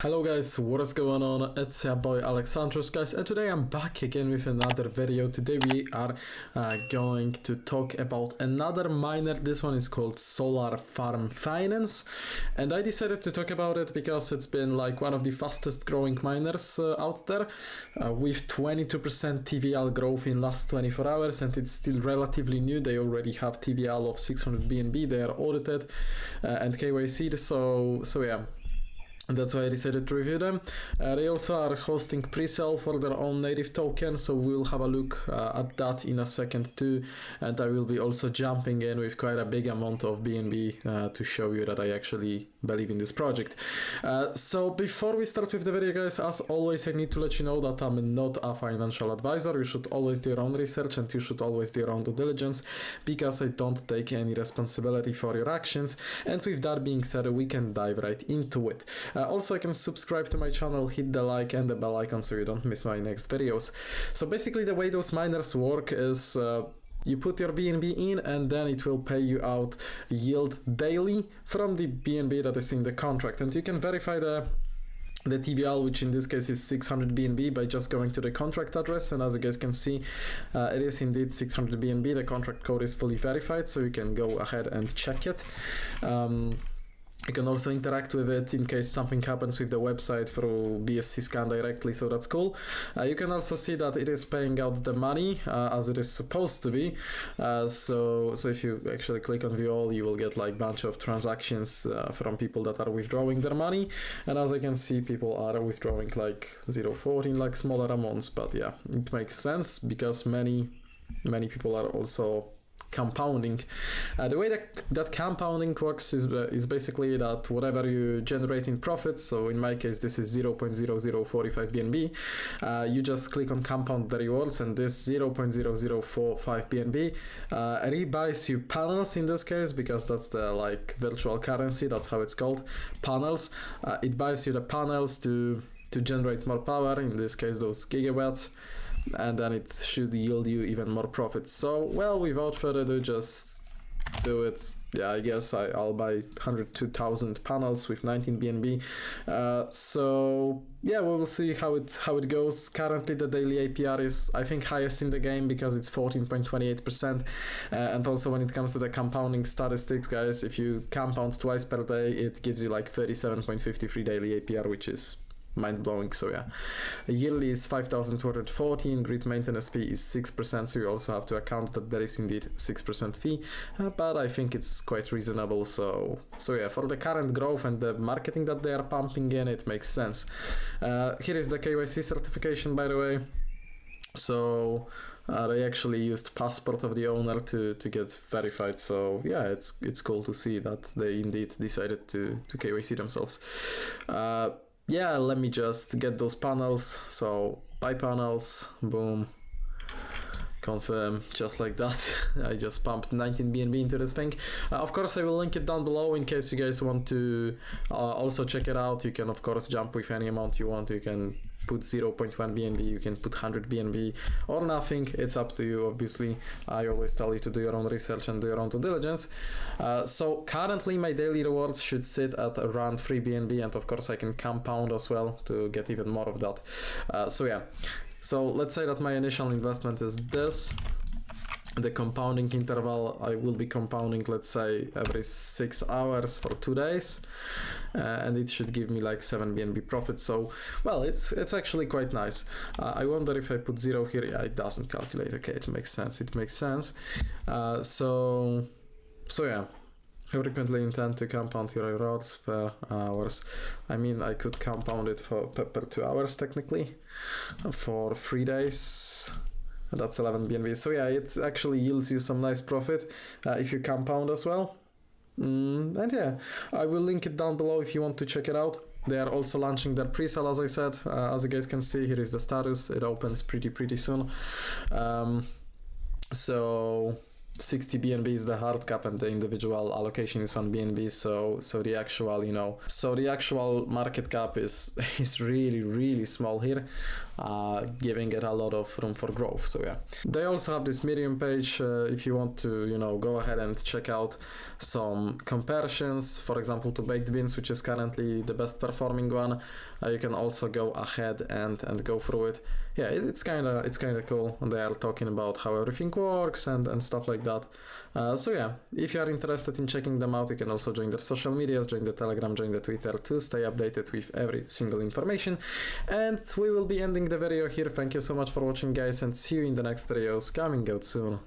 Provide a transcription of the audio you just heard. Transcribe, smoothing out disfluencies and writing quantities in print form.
Hello guys, what is going on? It's your boy Alexandrus, guys, and today I'm back again with another video. Today we are going to talk about another miner. This one is called SolarFarm Finance, and I decided to talk about it because it's been like one of the fastest growing miners out there, with 22% TVL growth in last 24 hours, and it's still relatively new. They already have TVL of 600 BNB. They are audited and KYC'd, so yeah. And that's why I decided to review them. They also are hosting pre-sale for their own native token, so we'll have a look at that in a second too. And I will be also jumping in with quite a big amount of BNB to show you that I actually believe in this project. So before we start with the video, guys, as always, I need to let you know that I'm not a financial advisor. You should always do your own research and you should always do your own due diligence, because I don't take any responsibility for your actions. And with that being said, we can dive right into it. Also, you can subscribe to my channel, hit the like and the bell icon so you don't miss my next videos. So basically the way those miners work is you put your BNB in and then it will pay you out yield daily from the BNB that is in the contract. And you can verify the TVL, which in this case is 600 BNB, by just going to the contract address. And as you guys can see, it is indeed 600 BNB. The contract code is fully verified, so you can go ahead and check it. You can also interact with it in case something happens with the website through BSC scan directly, so that's cool. You can also see that it is paying out the money as it is supposed to be. So if you actually click on view all, you will get like bunch of transactions from people that are withdrawing their money. And as I can see, people are withdrawing like 0.14, like smaller amounts, but yeah, it makes sense because many people are also compounding. The way that compounding works is basically that whatever you generate in profits, so in my case this is 0.0045 BNB, you just click on compound the rewards, and this 0.0045 BNB rebuys you panels in this case, because that's the like virtual currency, that's how it's called, panels. It buys you the panels to generate more power, in this case those gigawatts, and then it should yield you even more profits. So, well, without further ado, just do it. Yeah, I guess I'll buy 102,000 panels with 19 BNB. So yeah, we will see how it goes. Currently, the daily APR is, I think, highest in the game because it's 14.28%. And also when it comes to the compounding statistics, guys, if you compound twice per day, it gives you like 37.53 daily APR, which is mind-blowing. So yeah, yearly is 5,214. Grid maintenance fee is 6%, so you also have to account that there is indeed 6% fee, but I think it's quite reasonable. So yeah, for the current growth and the marketing that they are pumping in, it makes sense. Here is the KYC certification, by the way. So they actually used passport of the owner to get verified. So yeah, it's cool to see that they indeed decided to KYC themselves. Yeah, let me just get those panels. So buy panels, boom, confirm, just like that. I just pumped 19 BNB into this thing. Of course, I will link it down below in case you guys want to also check it out. You can of course jump with any amount you want. You can put 0.1 BNB, you can put 100 BNB or nothing. It's up to you, obviously. I always tell you to do your own research and do your own due diligence. So currently my daily rewards should sit at around 3 BNB, and of course I can compound as well to get even more of that. So yeah, so let's say that my initial investment is this. The compounding interval, I will be compounding, let's say, every 6 hours for 2 days, and it should give me like 7 BNB profit. So, well, it's actually quite nice. I wonder if I put 0 here. Yeah, it doesn't calculate. Okay, it makes sense. It makes sense. So yeah. I frequently intend to compound your rewards per hours. I mean, I could compound it per 2 hours technically, for 3 days. That's 11 BNB. So yeah, it actually yields you some nice profit if you compound as well. And yeah, I will link it down below if you want to check it out. They are also launching their pre-sale, as I said. As you guys can see, here is the status. It opens pretty soon. So 60 BNB is the hard cap and the individual allocation is 1 BNB, so the actual, you know, so the actual market cap is really small here, giving it a lot of room for growth. So yeah, they also have this Medium page if you want to, you know, go ahead and check out some comparisons, for example to baked beans, which is currently the best performing one. You can also go ahead and go through it. Yeah, it's kind of cool, and they are talking about how everything works and stuff like that. So yeah, if you are interested in checking them out, you can also join their social medias, join the Telegram, join the Twitter to stay updated with every single information. And we will be ending the video here. Thank you so much for watching, guys, and see you in the next videos coming out soon.